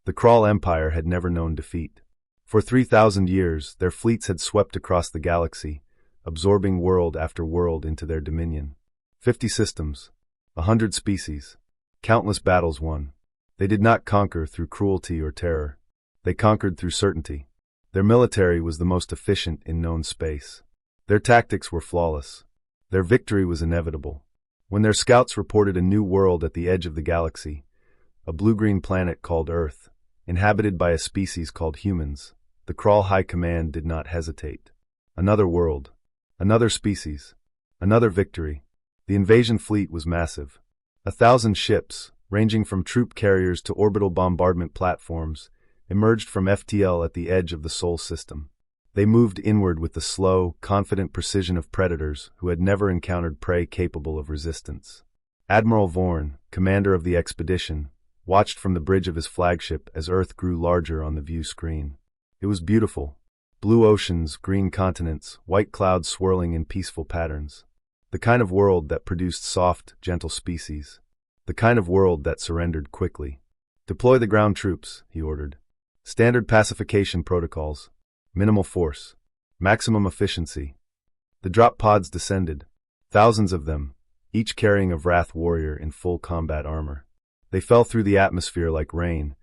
The Krull Empire had never known defeat. For 3,000 years, their fleets had swept across the galaxy, absorbing world after world into their dominion. 50 systems, 100 species, countless battles won. They did not conquer through cruelty or terror. They conquered through certainty. Their military was the most efficient in known space. Their tactics were flawless. Their victory was inevitable. When their scouts reported a new world at the edge of the galaxy, a blue-green planet called Earth, inhabited by a species called humans, the Krull High Command did not hesitate. Another world. Another species. Another victory. The invasion fleet was massive. 1,000 ships, ranging from troop carriers to orbital bombardment platforms, emerged from FTL at the edge of the Sol system. They moved inward with the slow, confident precision of predators who had never encountered prey capable of resistance. Admiral Vorn, commander of the expedition, watched from the bridge of his flagship as Earth grew larger on the view screen. It was beautiful. Blue oceans, green continents, white clouds swirling in peaceful patterns. The kind of world that produced soft, gentle species. The kind of world that surrendered quickly. Deploy the ground troops, he ordered. Standard pacification protocols. Minimal force. Maximum efficiency. The drop pods descended. Thousands of them, each carrying a Wrath warrior in full combat armor. They fell through the atmosphere like rain,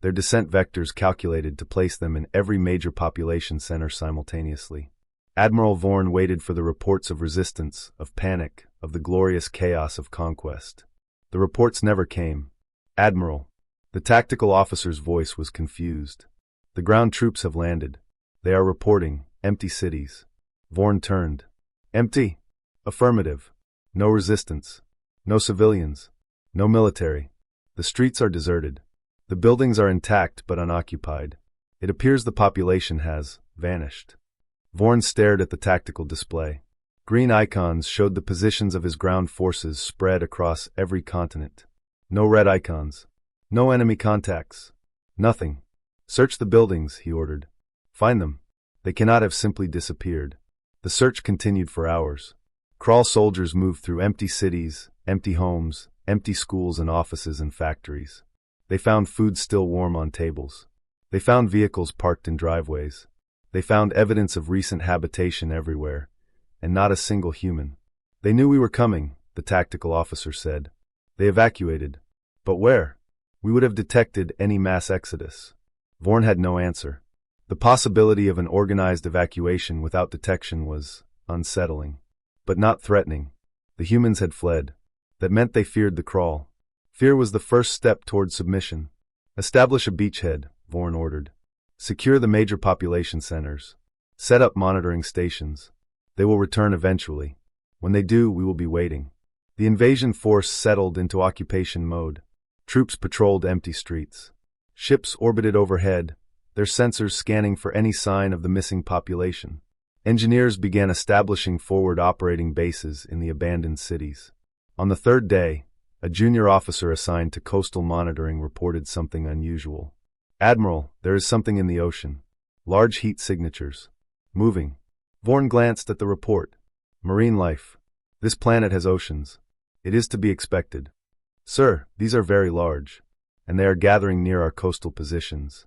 their descent vectors calculated to place them in every major population center simultaneously. Admiral Vorn waited for the reports of resistance, of panic, of the glorious chaos of conquest. The reports never came. Admiral. The tactical officer's voice was confused. The ground troops have landed. They are reporting empty cities. Vorn turned. Empty? Affirmative. No resistance. No civilians. No military. The streets are deserted. The buildings are intact but unoccupied. It appears the population has vanished. Vorn stared at the tactical display. Green icons showed the positions of his ground forces spread across every continent. No red icons. No enemy contacts. Nothing. Search the buildings, he ordered. Find them. They cannot have simply disappeared. The search continued for hours. Krull soldiers moved through empty cities, empty homes, empty schools and offices and factories. They found food still warm on tables. They found vehicles parked in driveways. They found evidence of recent habitation everywhere, and not a single human. They knew we were coming, the tactical officer said. They evacuated. But where? We would have detected any mass exodus. Vorn had no answer. The possibility of an organized evacuation without detection was unsettling, but not threatening. The humans had fled. That meant they feared the Krull. Fear was the first step toward submission. Establish a beachhead, Vorn ordered. Secure the major population centers. Set up monitoring stations. They will return eventually. When they do, we will be waiting. The invasion force settled into occupation mode. Troops patrolled empty streets. Ships orbited overhead, their sensors scanning for any sign of the missing population. Engineers began establishing forward operating bases in the abandoned cities. On the third day, a junior officer assigned to coastal monitoring reported something unusual. Admiral, there is something in the ocean. Large heat signatures. Moving. Vorn glanced at the report. Marine life. This planet has oceans. It is to be expected. Sir, these are very large, and they are gathering near our coastal positions.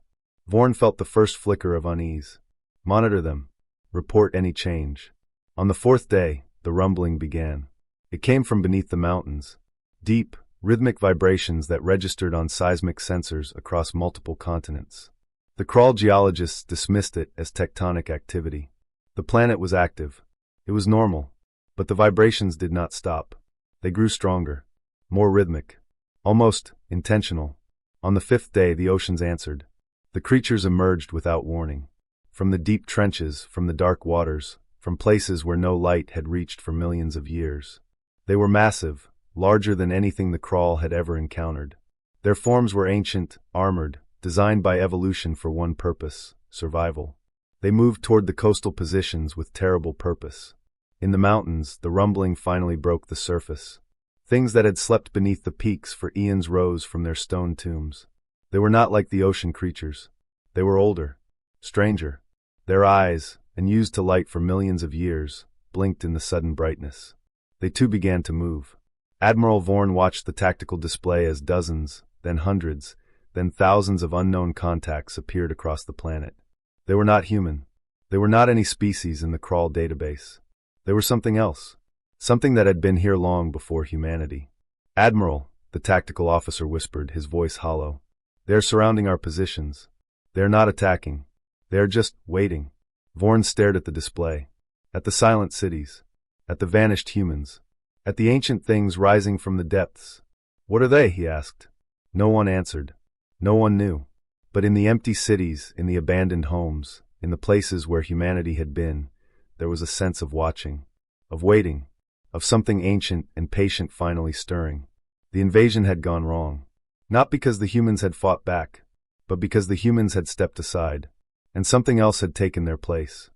Vorn felt the first flicker of unease. Monitor them. Report any change. On the fourth day, the rumbling began. It came from beneath the mountains. Deep, rhythmic vibrations that registered on seismic sensors across multiple continents. The Krull geologists dismissed it as tectonic activity. The planet was active. It was normal. But the vibrations did not stop. They grew stronger. More rhythmic. Almost intentional. On the fifth day, the oceans answered. The creatures emerged without warning. From the deep trenches, from the dark waters, from places where no light had reached for millions of years. They were massive, larger than anything the Krull had ever encountered. Their forms were ancient, armored, designed by evolution for one purpose, survival. They moved toward the coastal positions with terrible purpose. In the mountains, the rumbling finally broke the surface. Things that had slept beneath the peaks for eons rose from their stone tombs. They were not like the ocean creatures. They were older, stranger. Their eyes, unused to light for millions of years, blinked in the sudden brightness. They too began to move. Admiral Vorn watched the tactical display as dozens, then hundreds, then thousands of unknown contacts appeared across the planet. They were not human. They were not any species in the crawl database. They were something else. Something that had been here long before humanity. "Admiral," the tactical officer whispered, his voice hollow. "They are surrounding our positions. They are not attacking. They are just waiting." Vorn stared at the display. At the silent cities. At the vanished humans. At the ancient things rising from the depths. "What are they?" he asked. No one answered. No one knew. But in the empty cities, in the abandoned homes, in the places where humanity had been, there was a sense of watching, of waiting, of something ancient and patient finally stirring. The invasion had gone wrong. Not because the humans had fought back, but because the humans had stepped aside, and something else had taken their place.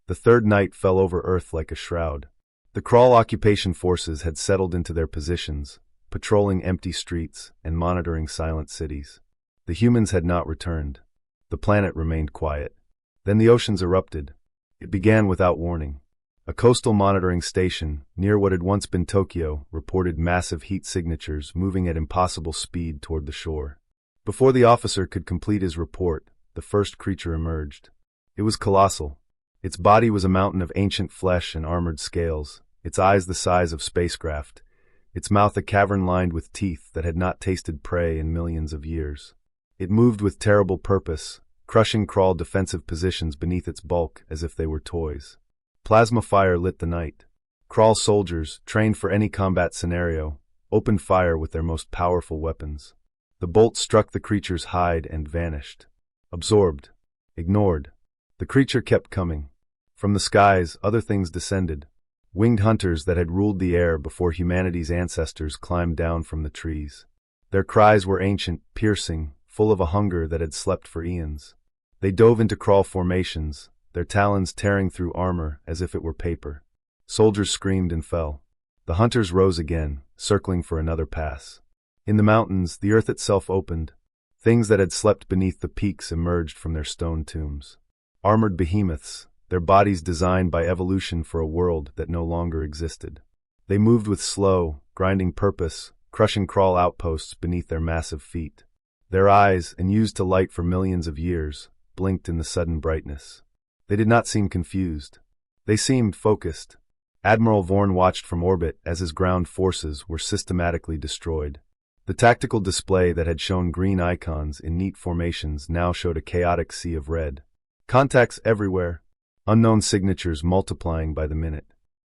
The third night fell over Earth like a shroud. The Crawl occupation forces had settled into their positions, patrolling empty streets and monitoring silent cities. The humans had not returned. The planet remained quiet. Then the oceans erupted. It began without warning. A coastal monitoring station, near what had once been Tokyo, reported massive heat signatures moving at impossible speed toward the shore. Before the officer could complete his report, the first creature emerged. It was colossal. Its body was a mountain of ancient flesh and armored scales, its eyes the size of spacecraft, its mouth a cavern lined with teeth that had not tasted prey in millions of years. It moved with terrible purpose, crushing Crawl defensive positions beneath its bulk as if they were toys. Plasma fire lit the night. Crawl soldiers, trained for any combat scenario, opened fire with their most powerful weapons. The bolt struck the creature's hide and vanished. Absorbed. Ignored. The creature kept coming. From the skies, other things descended. Winged hunters that had ruled the air before humanity's ancestors climbed down from the trees. Their cries were ancient, piercing, full of a hunger that had slept for eons. They dove into Crawl formations, their talons tearing through armor as if it were paper. Soldiers screamed and fell. The hunters rose again, circling for another pass. In the mountains, the earth itself opened. Things that had slept beneath the peaks emerged from their stone tombs. Armored behemoths, their bodies designed by evolution for a world that no longer existed. They moved with slow, grinding purpose, crushing Crawl outposts beneath their massive feet. Their eyes, unused to light for millions of years, blinked in the sudden brightness. They did not seem confused. They seemed focused. Admiral Vorn watched from orbit as his ground forces were systematically destroyed. The tactical display that had shown green icons in neat formations now showed a chaotic sea of red. Contacts everywhere. Unknown signatures multiplying by the minute.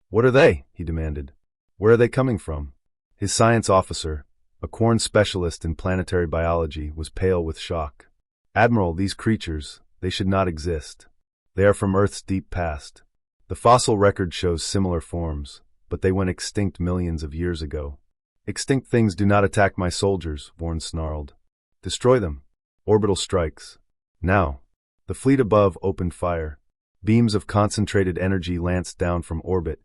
"What are they?" he demanded. "Where are they coming from?" His science officer, a Quarn specialist in planetary biology, was pale with shock. "Admiral, these creatures, they should not exist. They are from Earth's deep past. The fossil record shows similar forms, but they went extinct millions of years ago." "Extinct things do not attack my soldiers," Vorn snarled. "Destroy them. Orbital strikes. Now." The fleet above opened fire. Beams of concentrated energy lanced down from orbit,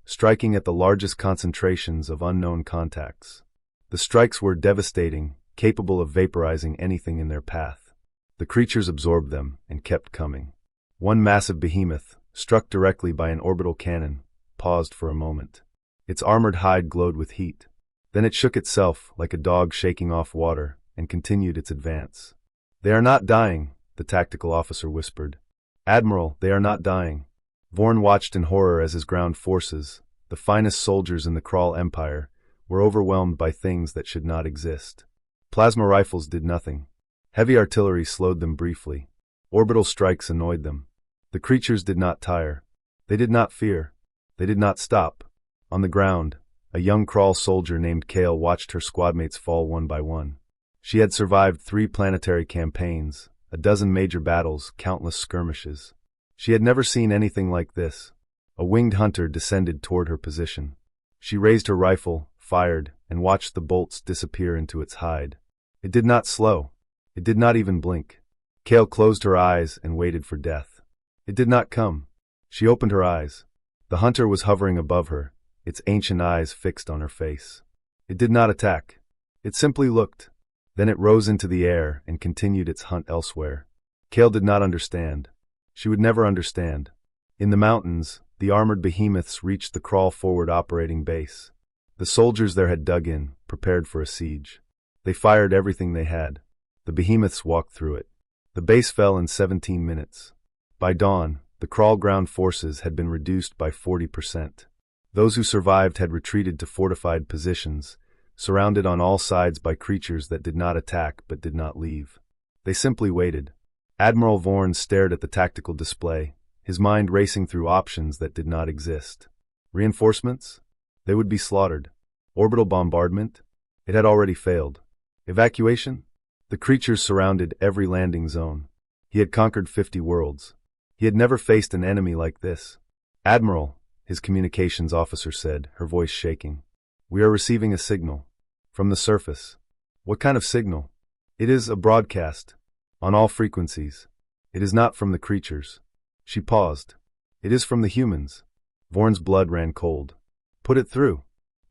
striking at the largest concentrations of unknown contacts. The strikes were devastating, capable of vaporizing anything in their path. The creatures absorbed them and kept coming. One massive behemoth, struck directly by an orbital cannon, paused for a moment. Its armored hide glowed with heat. Then it shook itself like a dog shaking off water and continued its advance. "They are not dying," the tactical officer whispered. "Admiral, they are not dying." Vorn watched in horror as his ground forces, the finest soldiers in the Crawl Empire, were overwhelmed by things that should not exist. Plasma rifles did nothing. Heavy artillery slowed them briefly. Orbital strikes annoyed them. The creatures did not tire. They did not fear. They did not stop. On the ground, a young Crawl soldier named Kale watched her squadmates fall one by one. She had survived 3 planetary campaigns, a dozen major battles, countless skirmishes. She had never seen anything like this. A winged hunter descended toward her position. She raised her rifle, fired, and watched the bolts disappear into its hide. It did not slow. It did not even blink. Kale closed her eyes and waited for death. It did not come. She opened her eyes. The hunter was hovering above her, its ancient eyes fixed on her face. It did not attack. It simply looked. Then it rose into the air and continued its hunt elsewhere. Kale did not understand. She would never understand. In the mountains, the armored behemoths reached the Crawl forward operating base. The soldiers there had dug in, prepared for a siege. They fired everything they had. The behemoths walked through it. The base fell in 17 minutes. By dawn, the crawl ground forces had been reduced by 40%. Those who survived had retreated to fortified positions, surrounded on all sides by creatures that did not attack but did not leave. They simply waited. Admiral Vorn stared at the tactical display, his mind racing through options that did not exist. Reinforcements? They would be slaughtered. Orbital bombardment? It had already failed. Evacuation? The creatures surrounded every landing zone. He had conquered 50 worlds. He had never faced an enemy like this. Admiral, his communications officer said, her voice shaking. We are receiving a signal. From the surface. What kind of signal? It is a broadcast. On all frequencies. It is not from the creatures. She paused. It is from the humans. Vorn's blood ran cold. Put it through.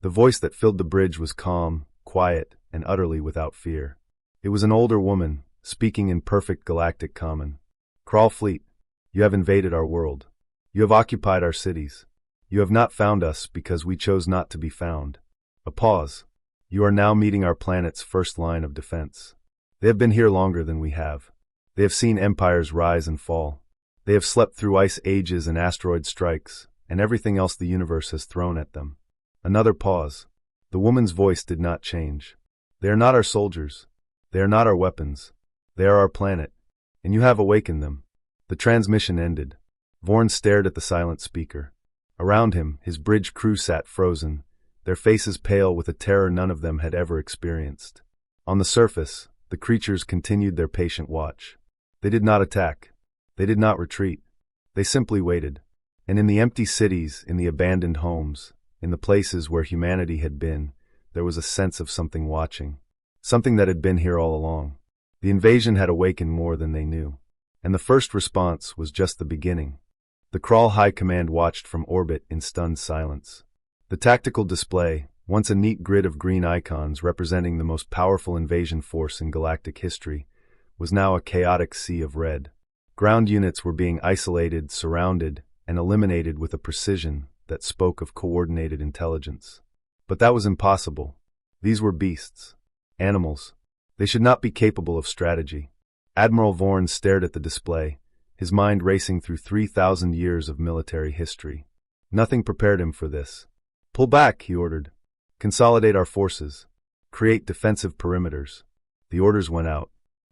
The voice that filled the bridge was calm, quiet, and utterly without fear. It was an older woman, speaking in perfect galactic common. Crawl fleet, you have invaded our world. You have occupied our cities. You have not found us because we chose not to be found. A pause. You are now meeting our planet's first line of defense. They have been here longer than we have. They have seen empires rise and fall. They have slept through ice ages and asteroid strikes, and everything else the universe has thrown at them. Another pause. The woman's voice did not change. They are not our soldiers. They are not our weapons. They are our planet. And you have awakened them. The transmission ended. Vorn stared at the silent speaker. Around him, his bridge crew sat frozen, their faces pale with a terror none of them had ever experienced. On the surface, the creatures continued their patient watch. They did not attack. They did not retreat. They simply waited. And in the empty cities, in the abandoned homes, in the places where humanity had been, there was a sense of something watching. Something that had been here all along. The invasion had awakened more than they knew. And the first response was just the beginning. The Crawl High Command watched from orbit in stunned silence. The tactical display, once a neat grid of green icons representing the most powerful invasion force in galactic history, was now a chaotic sea of red. Ground units were being isolated, surrounded, and eliminated with a precision that spoke of coordinated intelligence. But that was impossible. These were beasts. Animals. They should not be capable of strategy. Admiral Vorn stared at the display, his mind racing through 3,000 years of military history. Nothing prepared him for this. Pull back, he ordered. Consolidate our forces. Create defensive perimeters. The orders went out.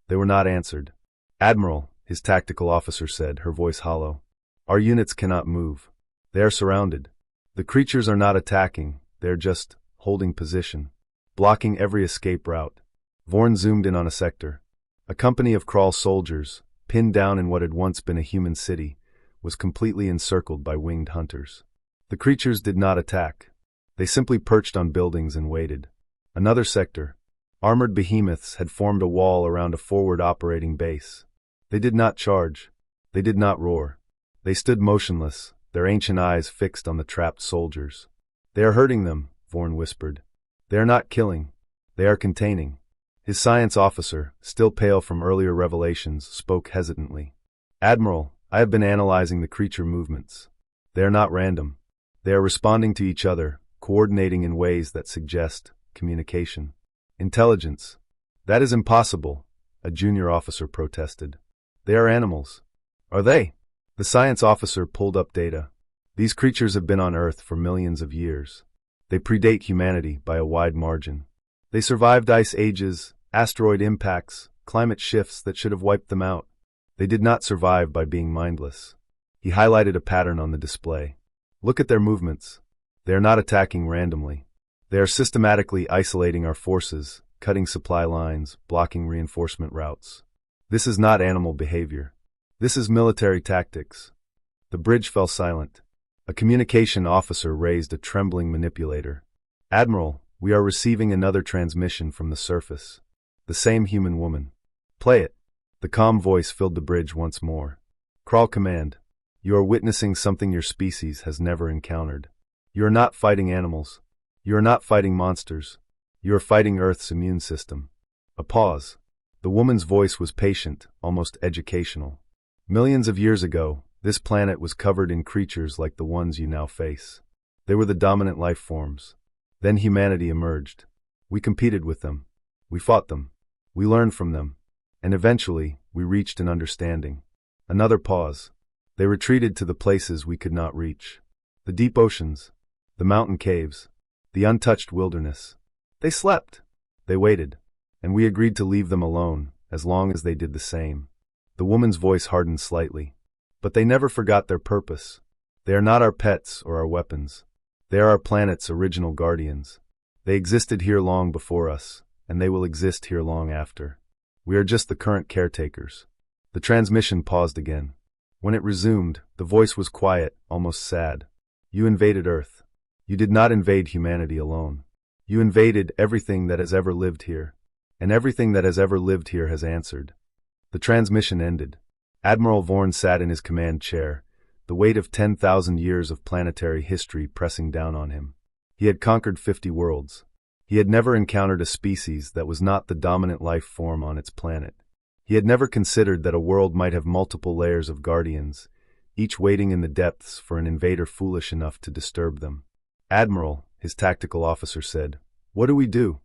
They were not answered. Admiral, his tactical officer said, her voice hollow. Our units cannot move. They are surrounded. The creatures are not attacking, they are just holding position, blocking every escape route. Vorn zoomed in on a sector. A company of Crawl soldiers, pinned down in what had once been a human city, was completely encircled by winged hunters. The creatures did not attack. They simply perched on buildings and waited. Another sector. Armored behemoths had formed a wall around a forward operating base. They did not charge. They did not roar. They stood motionless, their ancient eyes fixed on the trapped soldiers. They are hurting them, Vorn whispered. They are not killing. They are containing. His science officer, still pale from earlier revelations, spoke hesitantly. Admiral, I have been analyzing the creature movements. They are not random. They are responding to each other, coordinating in ways that suggest communication. Intelligence. That is impossible, a junior officer protested. They are animals. Are they? The science officer pulled up data. These creatures have been on Earth for millions of years. They predate humanity by a wide margin. They survived ice ages, asteroid impacts, climate shifts that should have wiped them out. They did not survive by being mindless. He highlighted a pattern on the display. Look at their movements. They are not attacking randomly. They are systematically isolating our forces, cutting supply lines, blocking reinforcement routes. This is not animal behavior. This is military tactics. The bridge fell silent. A communication officer raised a trembling manipulator. Admiral, we are receiving another transmission from the surface. The same human woman. Play it. The calm voice filled the bridge once more. Crawl command. You are witnessing something your species has never encountered. You are not fighting animals. You are not fighting monsters. You are fighting Earth's immune system. A pause. The woman's voice was patient, almost educational. Millions of years ago, this planet was covered in creatures like the ones you now face. They were the dominant life forms. Then humanity emerged. We competed with them. We fought them. We learned from them. and eventually, we reached an understanding. Another pause. They retreated to the places we could not reach. The deep oceans, the mountain caves, the untouched wilderness. They slept. They waited. And we agreed to leave them alone, as long as they did the same. The woman's voice hardened slightly. But they never forgot their purpose. They are not our pets or our weapons. They are our planet's original guardians. They existed here long before us, and they will exist here long after. We are just the current caretakers. The transmission paused again. When it resumed, the voice was quiet, almost sad. You invaded Earth. You did not invade humanity alone. You invaded everything that has ever lived here. And everything that has ever lived here has answered. The transmission ended. Admiral Vorn sat in his command chair, the weight of 10,000 years of planetary history pressing down on him. He had conquered 50 worlds. He had never encountered a species that was not the dominant life form on its planet. He had never considered that a world might have multiple layers of guardians, each waiting in the depths for an invader foolish enough to disturb them. "Admiral," his tactical officer said, "what do we do?"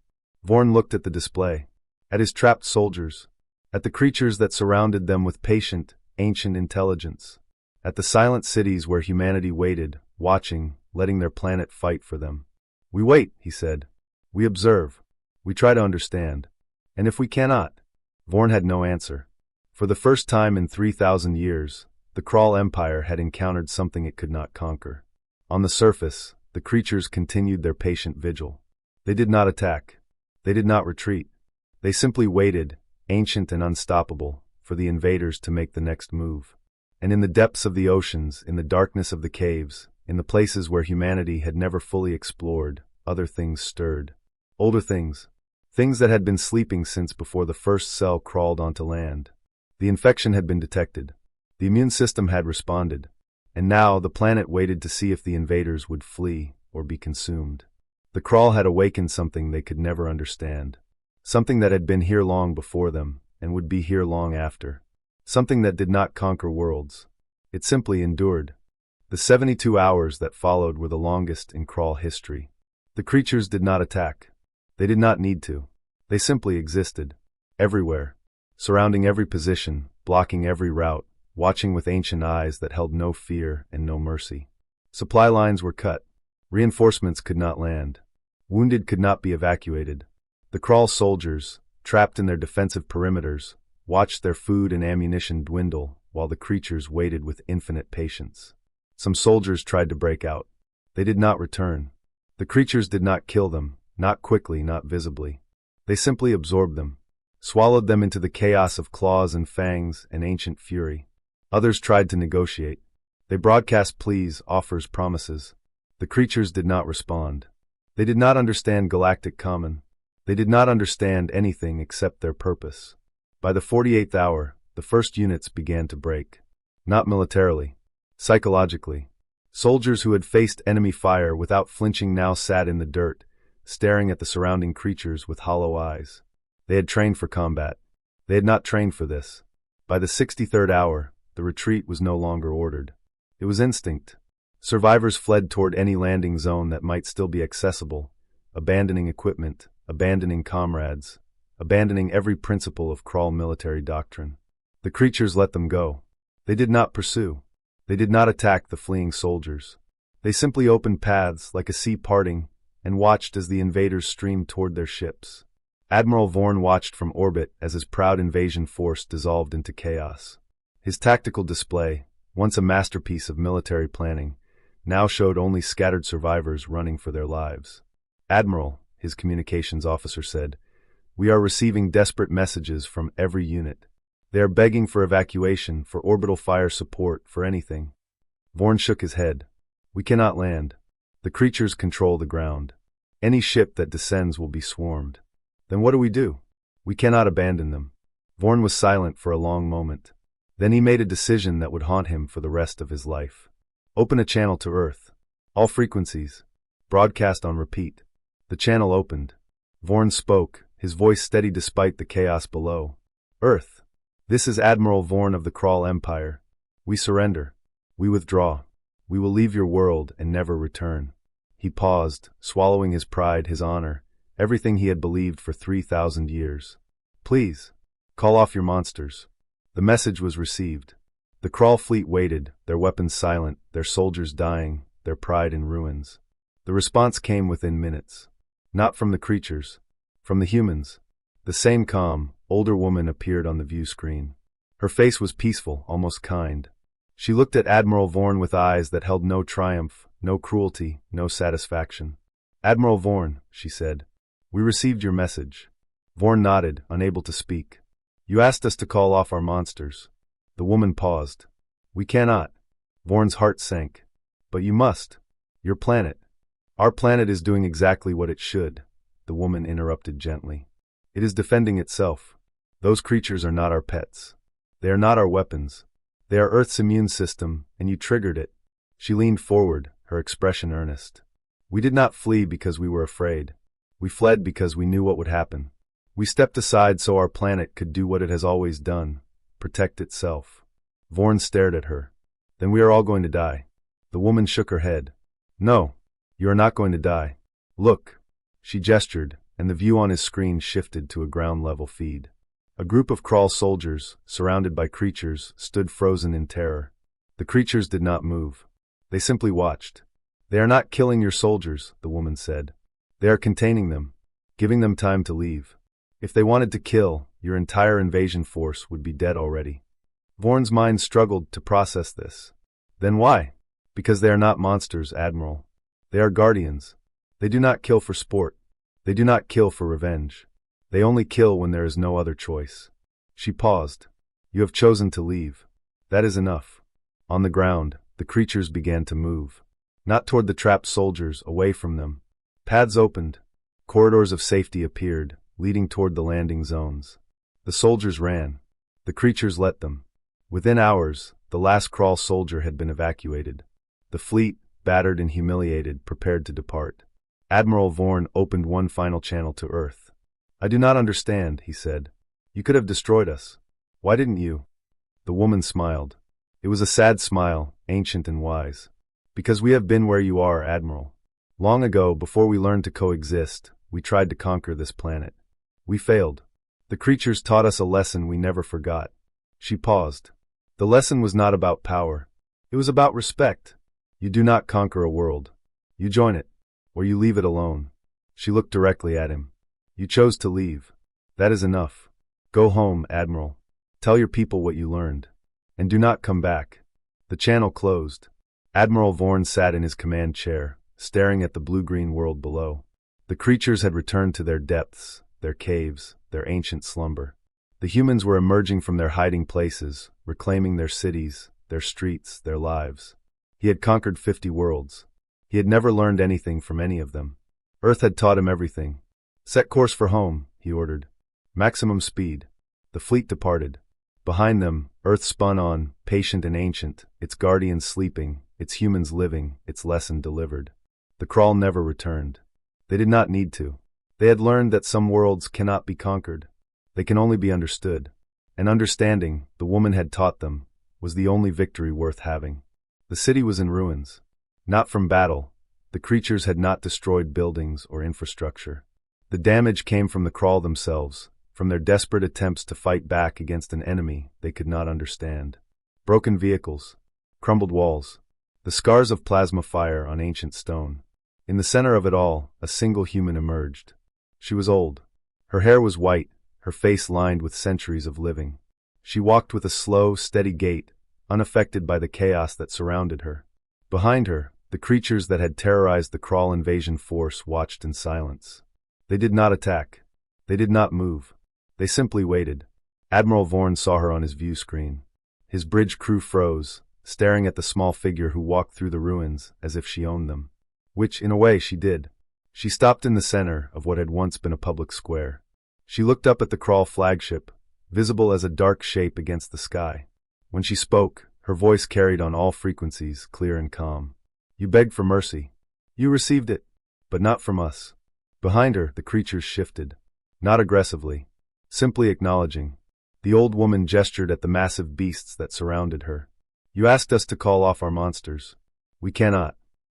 Vorn looked at the display, at his trapped soldiers, at the creatures that surrounded them with patient, ancient intelligence, at the silent cities where humanity waited, watching, letting their planet fight for them. "We wait," he said. "We observe. We try to understand. And if we cannot..." Vorn had no answer. For the first time in 3,000 years, the Krall Empire had encountered something it could not conquer. On the surface, the creatures continued their patient vigil. They did not attack. They did not retreat. They simply waited, ancient and unstoppable, for the invaders to make the next move. And in the depths of the oceans, in the darkness of the caves, in the places where humanity had never fully explored, other things stirred. Older things. Things that had been sleeping since before the first cell crawled onto land. The infection had been detected. The immune system had responded. And now the planet waited to see if the invaders would flee or be consumed. The Krall had awakened something they could never understand. Something that had been here long before them, and would be here long after. Something that did not conquer worlds. It simply endured. The 72 hours that followed were the longest in Krall history. The creatures did not attack. They did not need to. They simply existed. Everywhere. Surrounding every position, blocking every route, watching with ancient eyes that held no fear and no mercy. Supply lines were cut. Reinforcements could not land. Wounded could not be evacuated. The Krall soldiers, trapped in their defensive perimeters, watched their food and ammunition dwindle while the creatures waited with infinite patience. Some soldiers tried to break out. They did not return. The creatures did not kill them, not quickly, not visibly. They simply absorbed them, swallowed them into the chaos of claws and fangs and ancient fury. Others tried to negotiate. They broadcast pleas, offers, promises. The creatures did not respond. They did not understand galactic common. They did not understand anything except their purpose. By the 48th hour, the first units began to break. Not militarily. Psychologically. Soldiers who had faced enemy fire without flinching now sat in the dirt, staring at the surrounding creatures with hollow eyes. They had trained for combat. They had not trained for this. By the 63rd hour, the retreat was no longer ordered. It was instinct. Survivors fled toward any landing zone that might still be accessible, abandoning equipment, abandoning comrades, abandoning every principle of Krall military doctrine. The creatures let them go. They did not pursue. They did not attack the fleeing soldiers. They simply opened paths like a sea parting and watched as the invaders streamed toward their ships. Admiral Vorn watched from orbit as his proud invasion force dissolved into chaos. His tactical display, once a masterpiece of military planning, now showed only scattered survivors running for their lives. "Admiral," his communications officer said, "we are receiving desperate messages from every unit. They are begging for evacuation, for orbital fire support, for anything." Vorn shook his head. "We cannot land. The creatures control the ground. Any ship that descends will be swarmed. Then what do we do? We cannot abandon them." Vorn was silent for a long moment. Then he made a decision that would haunt him for the rest of his life. "Open a channel to Earth. All frequencies. Broadcast on repeat." The channel opened. Vorn spoke, his voice steady despite the chaos below. "Earth. This is Admiral Vorn of the Krall Empire. We surrender. We withdraw. We will leave your world and never return." He paused, swallowing his pride, his honor, everything he had believed for 3,000 years. "Please. Call off your monsters. The message was received. The Crawl fleet waited, their weapons silent, their soldiers dying, their pride in ruins. The response came within minutes. Not from the creatures. From the humans. The same calm, older woman appeared on the view screen. Her face was peaceful, almost kind. She looked at Admiral Vorn with eyes that held no triumph, no cruelty, no satisfaction. Admiral Vorn, she said, we received your message. Vorn nodded, unable to speak. You asked us to call off our monsters. The woman paused. We cannot. Vorn's heart sank. But you must. Your planet. Our planet is doing exactly what it should, the woman interrupted gently. It is defending itself. Those creatures are not our pets. They are not our weapons. They are Earth's immune system, and you triggered it. She leaned forward, her expression earnest. We did not flee because we were afraid. We fled because we knew what would happen. We stepped aside so our planet could do what it has always done, protect itself. Vorn stared at her. Then we are all going to die. The woman shook her head. No, you are not going to die. Look. She gestured, and the view on his screen shifted to a ground-level feed. A group of Crawl soldiers, surrounded by creatures, stood frozen in terror. The creatures did not move. They simply watched. They are not killing your soldiers, the woman said. They are containing them, giving them time to leave. If they wanted to kill, your entire invasion force would be dead already. Vorn's mind struggled to process this. Then why? Because they are not monsters, Admiral. They are guardians. They do not kill for sport. They do not kill for revenge. They only kill when there is no other choice. She paused. You have chosen to leave. That is enough. On the ground, the creatures began to move. Not toward the trapped soldiers, away from them. Paths opened. Corridors of safety appeared, leading toward the landing zones. The soldiers ran. The creatures let them. Within hours, the last Crawl soldier had been evacuated. The fleet, battered and humiliated, prepared to depart. Admiral Vorn opened one final channel to Earth. I do not understand, he said. You could have destroyed us. Why didn't you? The woman smiled. It was a sad smile, ancient and wise. Because we have been where you are, Admiral. Long ago, before we learned to coexist, we tried to conquer this planet. We failed. The creatures taught us a lesson we never forgot. She paused. The lesson was not about power. It was about respect. You do not conquer a world. You join it, or you leave it alone. She looked directly at him. You chose to leave. That is enough. Go home, Admiral. Tell your people what you learned. And do not come back. The channel closed. Admiral Vorn sat in his command chair, staring at the blue-green world below. The creatures had returned to their depths, their caves, their ancient slumber. The humans were emerging from their hiding places, reclaiming their cities, their streets, their lives. He had conquered 50 worlds. He had never learned anything from any of them. Earth had taught him everything. Set course for home, he ordered. Maximum speed. The fleet departed. Behind them, Earth spun on, patient and ancient, its guardians sleeping, its humans living, its lesson delivered. The Crawl never returned. They did not need to. They had learned that some worlds cannot be conquered. They can only be understood. And understanding, the woman had taught them, was the only victory worth having. The city was in ruins. Not from battle. The creatures had not destroyed buildings or infrastructure. The damage came from the Crawl themselves, from their desperate attempts to fight back against an enemy they could not understand. Broken vehicles. Crumbled walls. The scars of plasma fire on ancient stone. In the center of it all, a single human emerged. She was old. Her hair was white, her face lined with centuries of living. She walked with a slow, steady gait, unaffected by the chaos that surrounded her. Behind her, the creatures that had terrorized the Crawl invasion force watched in silence. They did not attack. They did not move. They simply waited. Admiral Vorn saw her on his view screen. His bridge crew froze, staring at the small figure who walked through the ruins as if she owned them. Which, in a way, she did. She stopped in the center of what had once been a public square. She looked up at the Crawl flagship, visible as a dark shape against the sky. When she spoke, her voice carried on all frequencies, clear and calm. You begged for mercy. You received it, but not from us. Behind her, the creatures shifted. Not aggressively, simply acknowledging. The old woman gestured at the massive beasts that surrounded her. You asked us to call off our monsters. We cannot.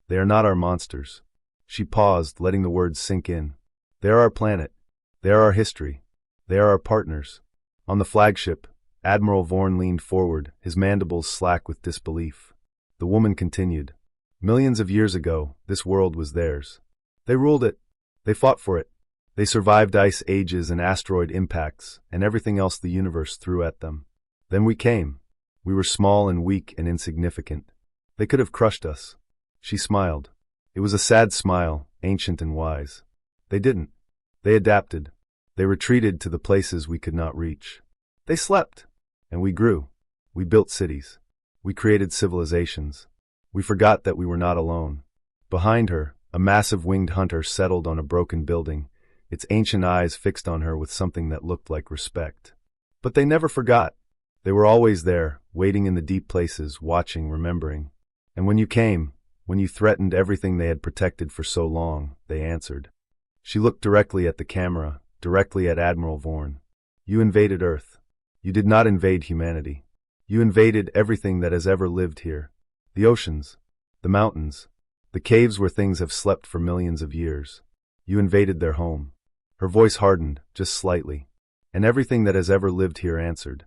They are not our monsters. She paused, letting the words sink in. They are our planet. They are our history. They are our partners. On the flagship, Admiral Vorn leaned forward, his mandibles slack with disbelief. The woman continued. Millions of years ago, this world was theirs. They ruled it. They fought for it. They survived ice ages and asteroid impacts, and everything else the universe threw at them. Then we came. We were small and weak and insignificant. They could have crushed us. She smiled. It was a sad smile, ancient and wise. They didn't. They adapted. They retreated to the places we could not reach. They slept. And we grew. We built cities. We created civilizations. We forgot that we were not alone. Behind her, a massive winged hunter settled on a broken building, its ancient eyes fixed on her with something that looked like respect. But they never forgot. They were always there, waiting in the deep places, watching, remembering. And when you came, when you threatened everything they had protected for so long, they answered. She looked directly at the camera, directly at Admiral Vorn. You invaded Earth. You did not invade humanity. You invaded everything that has ever lived here. The oceans, the mountains, the caves where things have slept for millions of years. You invaded their home. Her voice hardened, just slightly. And everything that has ever lived here answered.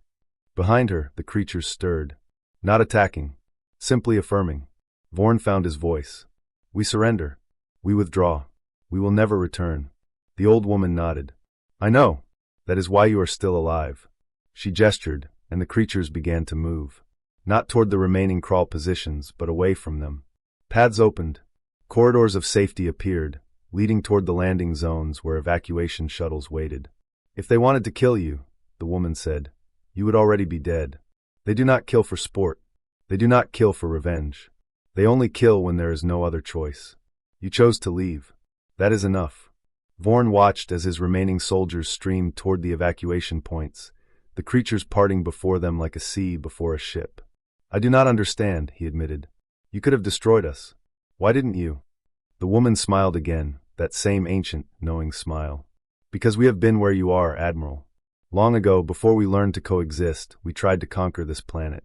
Behind her, the creatures stirred. Not attacking, simply affirming. Vorn found his voice. We surrender. We withdraw. We will never return. The old woman nodded. I know. That is why you are still alive. She gestured, and the creatures began to move. Not toward the remaining crawl positions, but away from them. Paths opened. Corridors of safety appeared, leading toward the landing zones where evacuation shuttles waited. If they wanted to kill you, the woman said, you would already be dead. They do not kill for sport. They do not kill for revenge. They only kill when there is no other choice. You chose to leave. That is enough. Vorn watched as his remaining soldiers streamed toward the evacuation points, the creatures parting before them like a sea before a ship. I do not understand, he admitted. You could have destroyed us. Why didn't you? The woman smiled again, that same ancient, knowing smile. Because we have been where you are, Admiral. Long ago, before we learned to coexist, we tried to conquer this planet.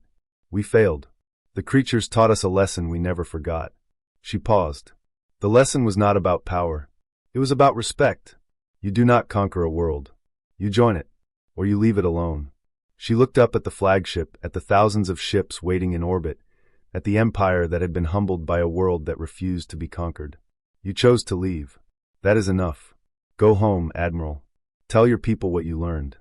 We failed. The creatures taught us a lesson we never forgot. She paused. The lesson was not about power. It was about respect. You do not conquer a world. You join it, or you leave it alone. She looked up at the flagship, at the thousands of ships waiting in orbit, at the empire that had been humbled by a world that refused to be conquered. You chose to leave. That is enough. Go home, Admiral. Tell your people what you learned.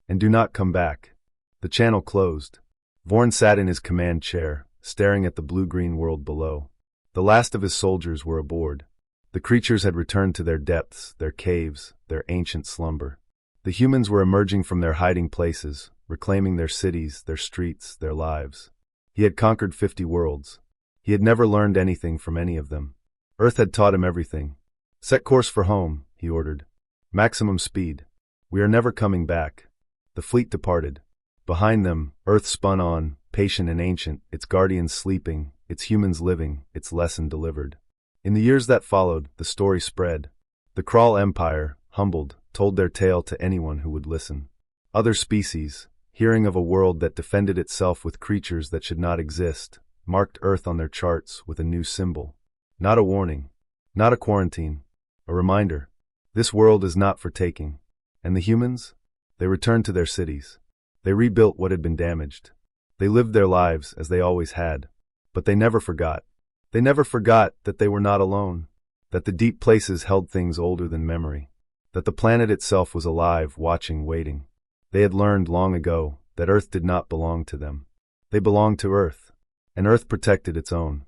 And do not come back. The channel closed. Vorn sat in his command chair, staring at the blue-green world below. The last of his soldiers were aboard. The creatures had returned to their depths, their caves, their ancient slumber. The humans were emerging from their hiding places, reclaiming their cities, their streets, their lives. He had conquered 50 worlds. He had never learned anything from any of them. Earth had taught him everything. Set course for home, he ordered. Maximum speed. We are never coming back. The fleet departed. Behind them, Earth spun on, patient and ancient, its guardians sleeping, its humans living, its lesson delivered. In the years that followed, the story spread. The Kral Empire, humbled, told their tale to anyone who would listen. Other species, hearing of a world that defended itself with creatures that should not exist, marked Earth on their charts with a new symbol. Not a warning. Not a quarantine. A reminder. This world is not for taking. And the humans? They returned to their cities. They rebuilt what had been damaged. They lived their lives as they always had. But they never forgot. They never forgot that they were not alone. That the deep places held things older than memory. That the planet itself was alive, watching, waiting. They had learned long ago that Earth did not belong to them. They belonged to Earth. And Earth protected its own.